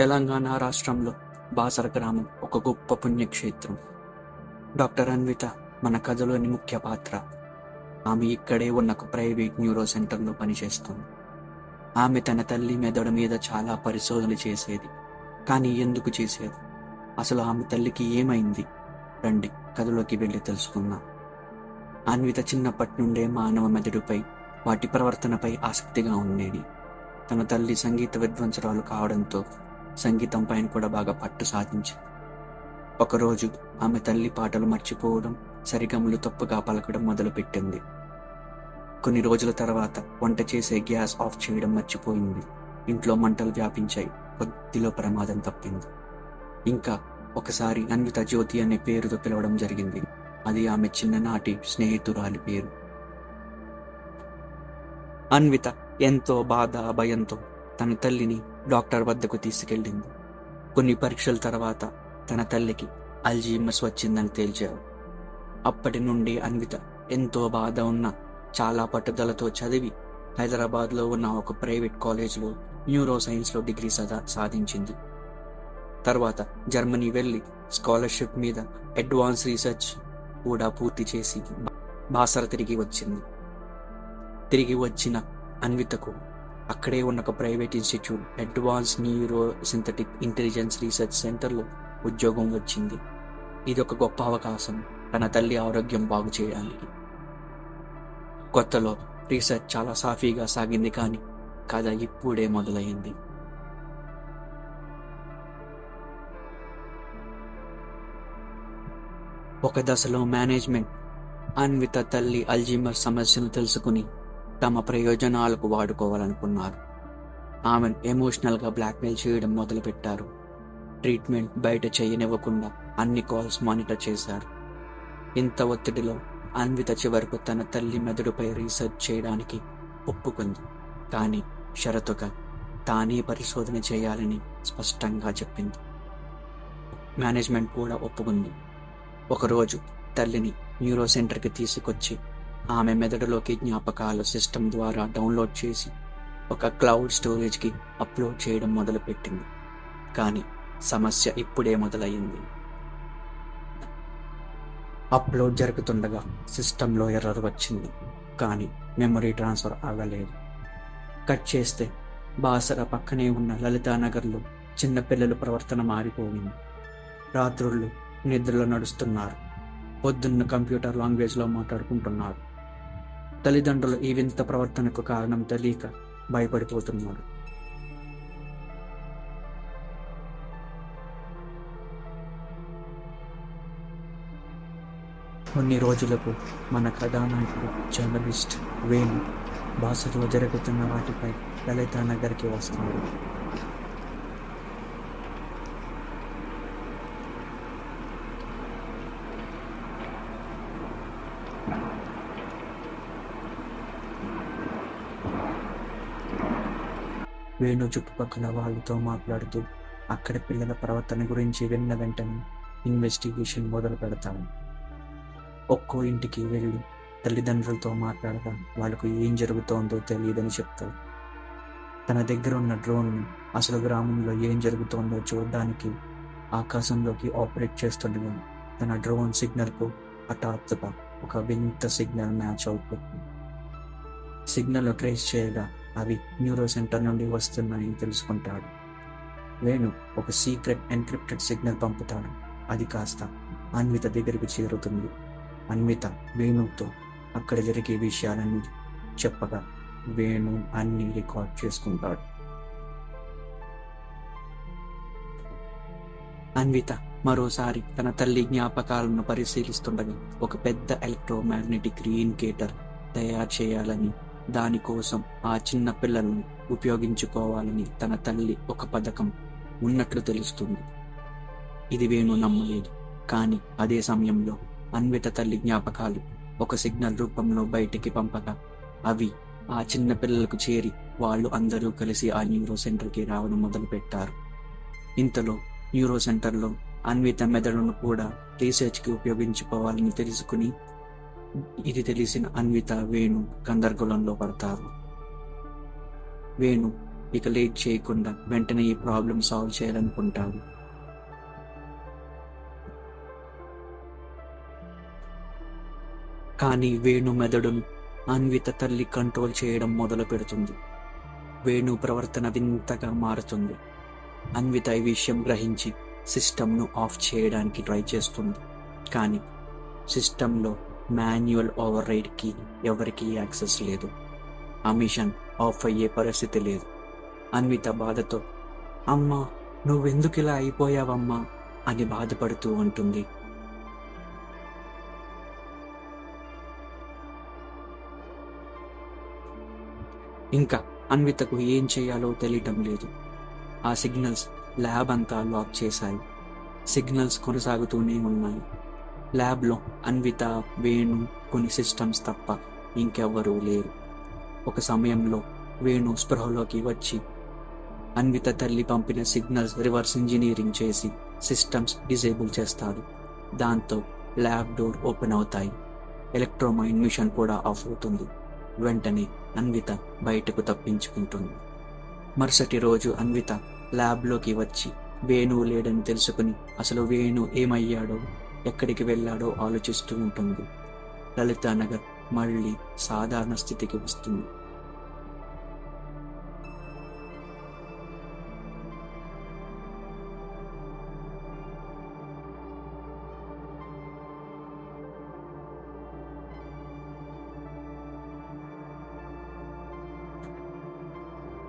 తెలంగాణ రాష్ట్రంలో బాసర గ్రామం ఒక గొప్ప పుణ్యక్షేత్రం. డాక్టర్ అన్విత మన కథలోని ముఖ్య పాత్ర. ఆమె ఇక్కడే ఉన్న ఒక ప్రైవేట్ న్యూరో సెంటర్లో పనిచేస్తుంది. ఆమె తన తల్లి మెదడు మీద చాలా పరిశోధనలు చేసేది. కానీ ఎందుకు చేసేది? అసలు ఆమె తల్లికి ఏమైంది? రండి కథలోకి వెళ్ళి తెలుసుకుందాం. అన్విత చిన్నప్పటి నుండే మానవ మెదడుపై, వాటి ప్రవర్తనపై ఆసక్తిగా ఉండేది. తన తల్లి సంగీత విద్వాంసురాలు కావడంతో సంగీతం పైన కూడా బాగా పట్టు సాధించింది. ఒకరోజు ఆమె తల్లి పాటలు మర్చిపోవడం, సరిగమలు తప్పుగా పలకడం మొదలుపెట్టింది. కొన్ని రోజుల తర్వాత వంట చేసే గ్యాస్ ఆఫ్ చేయడం మర్చిపోయింది. ఇంట్లో మంటలు వ్యాపించాయి. కొద్దిలో ప్రమాదం తప్పింది. ఇంకా ఒకసారి అన్విత జ్యోతి అనే పేరుతో పిలవడం జరిగింది. అది ఆమె చిన్ననాటి స్నేహితురాలి పేరు. అన్విత ఎంతో బాధ, భయంతో తన తల్లిని డాక్టర్ వద్దకు తీసుకెళ్ళింది. కొన్ని పరీక్షల తర్వాత తన తల్లికి అల్జీమర్స్ వచ్చిందని తేల్చారు. అప్పటి నుండి అన్విత ఎంతో బాధ ఉన్న చాలా పట్టుదలతో చదివి హైదరాబాద్లో ఉన్న ఒక ప్రైవేట్ కాలేజ్లో న్యూరో సైన్స్లో డిగ్రీ సాధించింది. తర్వాత జర్మనీ వెళ్ళి స్కాలర్షిప్ మీద అడ్వాన్స్ రీసెర్చ్ కూడా పూర్తి చేసి బాసర తిరిగి వచ్చింది. తిరిగి వచ్చిన అన్వితకు అక్కడే ఉన్న ఒక private institute advance neuro synthetic intelligence research సెంటర్లో ఉద్యోగం వచ్చింది. ఇది ఒక గొప్ప అవకాశం తన తల్లి ఆరోగ్యం బాగు చేయడానికి. కొత్తలో రీసెర్చ్ చాలా సాఫీగా సాగింది. కానీ కథ ఇప్పుడే మొదలైంది. ఒక దశలో మేనేజ్మెంట్ అన్విత తల్లి అల్జీమర్ సమస్యను తెలుసుకుని తమ ప్రయోజనాలకు వాడుకోవాలనుకున్నారు. ఆమెను ఎమోషనల్గా బ్లాక్మెయిల్ చేయడం మొదలుపెట్టారు. ట్రీట్మెంట్ బయట చేయనివ్వకుండా అన్ని కాల్స్ మానిటర్ చేశారు. ఇంత ఒత్తిడిలో అన్విత చివరకు తన తల్లి మెదడుపై రీసెర్చ్ చేయడానికి ఒప్పుకుంది. కానీ షరతుగా తానే పరిశోధన చేయాలని స్పష్టంగా చెప్పింది. మేనేజ్మెంట్ కూడా ఒప్పుకుంది. ఒకరోజు తల్లిని న్యూరో సెంటర్కి తీసుకొచ్చి ఆమె మెదడులోకి జ్ఞాపకాలు సిస్టమ్ ద్వారా డౌన్లోడ్ చేసి ఒక క్లౌడ్ స్టోరేజ్కి అప్లోడ్ చేయడం మొదలుపెట్టింది. కానీ సమస్య ఇప్పుడే మొదలయ్యింది. అప్లోడ్ జరుగుతుండగా సిస్టంలో ఎర్రర్ వచ్చింది. కానీ మెమరీ ట్రాన్స్ఫర్ అవ్వలేదు. కట్ చేస్తే బాసర పక్కనే ఉన్న లలితానగర్లో చిన్నపిల్లల ప్రవర్తన మారిపోయింది. రాత్రుళ్ళు నిద్రలో నడుస్తున్నారు. పొద్దున్న కంప్యూటర్ లాంగ్వేజ్లో మాట్లాడుకుంటున్నారు. తల్లిదండ్రులు ఈ వింత ప్రవర్తనకు కారణం తెలియక భయపడిపోతున్నారు. కొన్ని రోజులకు మన కథానాయకుడు జర్నలిస్ట్ వేణు బాసరలో జరుగుతున్న వాటిపై లలితానగర్కి వస్తాడు. వేణు చుట్టుపక్కల వాళ్ళతో మాట్లాడుతూ అక్కడ పిల్లల ప్రవర్తన గురించి విన్న వెంటనే ఇన్వెస్టిగేషన్ మొదలు పెడతాడు. ఒక్కో ఇంటికి వెళ్ళి తల్లిదండ్రులతో మాట్లాడగా వాళ్ళకు ఏం జరుగుతోందో తెలియదని చెప్తాడు. తన దగ్గర ఉన్న డ్రోన్ని అసలు గ్రామంలో ఏం జరుగుతోందో చూడడానికి ఆకాశంలోకి ఆపరేట్ చేస్తుండగా తన డ్రోన్ సిగ్నల్కు హఠాత్తుగా ఒక వింత సిగ్నల్ మ్యాచ్ అవుతుంది. సిగ్నల్ ట్రేస్ చేయగా అవి న్యూరో సెంటర్ నుండి వస్తున్నాయని తెలుసుకుంటాడు. వేణు ఒక సీక్రెట్ ఎన్క్రిప్టెడ్ సిగ్నల్ పంపుతాడు. అది కాస్త అన్విత దగ్గరికి చేరుతుంది. అన్విత వేణుతో అక్కడ జరిగే విషయాలన్నీ చెప్పగా వేణు అన్ని రికార్డ్ చేసుకుంటాడు. అన్విత మరోసారి తన తల్లి జ్ఞాపకాలను పరిశీలిస్తుండగా ఒక పెద్ద ఎలక్ట్రోమాగ్నెటిక్ రీఇన్కేటర్ తయారు చేయాలని, దానికోసం ఆ చిన్న పిల్లలను ఉపయోగించుకోవాలని తన తల్లి ఒక పథకం ఉన్నట్లు తెలుస్తుంది. ఇది వేణు నమ్మలేదు. కానీ అదే సమయంలో అన్విత తల్లి జ్ఞాపకాలు ఒక సిగ్నల్ రూపంలో బయటికి పంపగా అవి ఆ చిన్న పిల్లలకు చేరి వాళ్ళు అందరూ కలిసి ఆ న్యూరో సెంటర్కి రావడం మొదలుపెట్టారు. ఇంతలో న్యూరో సెంటర్లో అన్విత మెదడును కూడా రీసెర్చ్కి ఉపయోగించుకోవాలని తెలుసుకుని ఇది తెలిసిన అన్విత, వేణు గందరగోళంలో పడతారు. వేణు ఇక లేట్ చేయకుండా వెంటనే ఈ ప్రాబ్లం సాల్వ్ చేయాలనుకుంటాడు. కానీ వేణు మెదడును అన్విత తల్లి కంట్రోల్ చేయడం మొదలు పెడుతుంది. వేణు ప్రవర్తన వింతగా మారుతుంది. అన్విత ఈ విషయం గ్రహించి సిస్టమ్ను ఆఫ్ చేయడానికి ట్రై చేస్తుంది. కానీ సిస్టంలో మాన్యువల్ ఓవర్ రైడ్కి ఎవరికీ యాక్సెస్ లేదు. ఆ మిషన్ ఆఫ్ అయ్యే పరిస్థితి లేదు. అన్విత బాధతో, అమ్మా నువ్వెందుకు ఇలా అయిపోయావమ్మా అని బాధపడుతూ ఉంటుంది. ఇంకా అన్వితకు ఏం చేయాలో తెలియటం లేదు. ఆ సిగ్నల్స్ ల్యాబ్ అంతా లాక్ చేశాయి. సిగ్నల్స్ కొనసాగుతూనే ఉన్నాయి. ల్యాబ్లో అన్విత, వేణు, కొన్ని సిస్టమ్స్ తప్ప ఇంకెవ్వరూ లేరు. ఒక సమయంలో వేణు స్పృహలోకి వచ్చి అన్విత తల్లి పంపిన సిగ్నల్స్ రివర్స్ ఇంజనీరింగ్ చేసి సిస్టమ్స్ డిజేబుల్ చేస్తాడు. దాంతో ల్యాబ్ డోర్ ఓపెన్ అవుతాయి. ఎలక్ట్రోమైన్ మిషన్ కూడా ఆఫ్ అవుతుంది. వెంటనే అన్విత బయటకు తప్పించుకుంటుంది. మరుసటి రోజు అన్విత ల్యాబ్లోకి వచ్చి వేణు లేడని తెలుసుకుని అసలు వేణు ఏమయ్యాడో, ఎక్కడికి వెళ్ళాడో ఆలోచిస్తూ ఉంటుంది. లలితానగర్ మళ్ళీ సాధారణ స్థితికి వస్తుంది.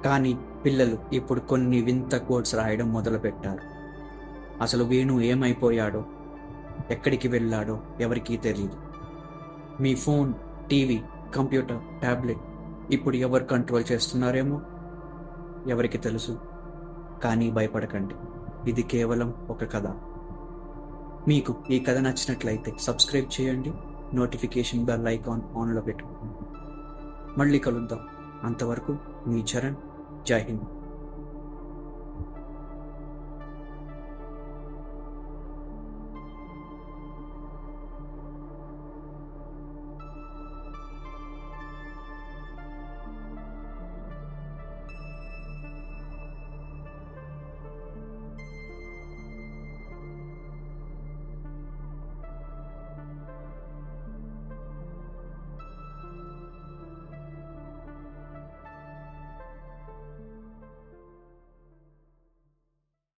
కానీ పిల్లలు ఇప్పుడు కొన్ని వింత కోడ్స్ రాయడం మొదలుపెట్టారు. అసలు వేణు ఏమైపోయాడో, ఎక్కడికి వెళ్ళాడో ఎవరికీ తెలియదు. మీ ఫోన్, టీవీ, కంప్యూటర్, ట్యాబ్లెట్ ఇప్పుడు ఎవరు కంట్రోల్ చేస్తున్నారేమో ఎవరికి తెలుసు. కానీ భయపడకండి, ఇది కేవలం ఒక కథ. మీకు ఈ కథ నచ్చినట్లయితే సబ్స్క్రైబ్ చేయండి, నోటిఫికేషన్ బెల్ ఐకాన్ ఆన్లో పెట్టుకోండి. మళ్ళీ కలుద్దాం. అంతవరకు మీ చరణ్. జై హింద్.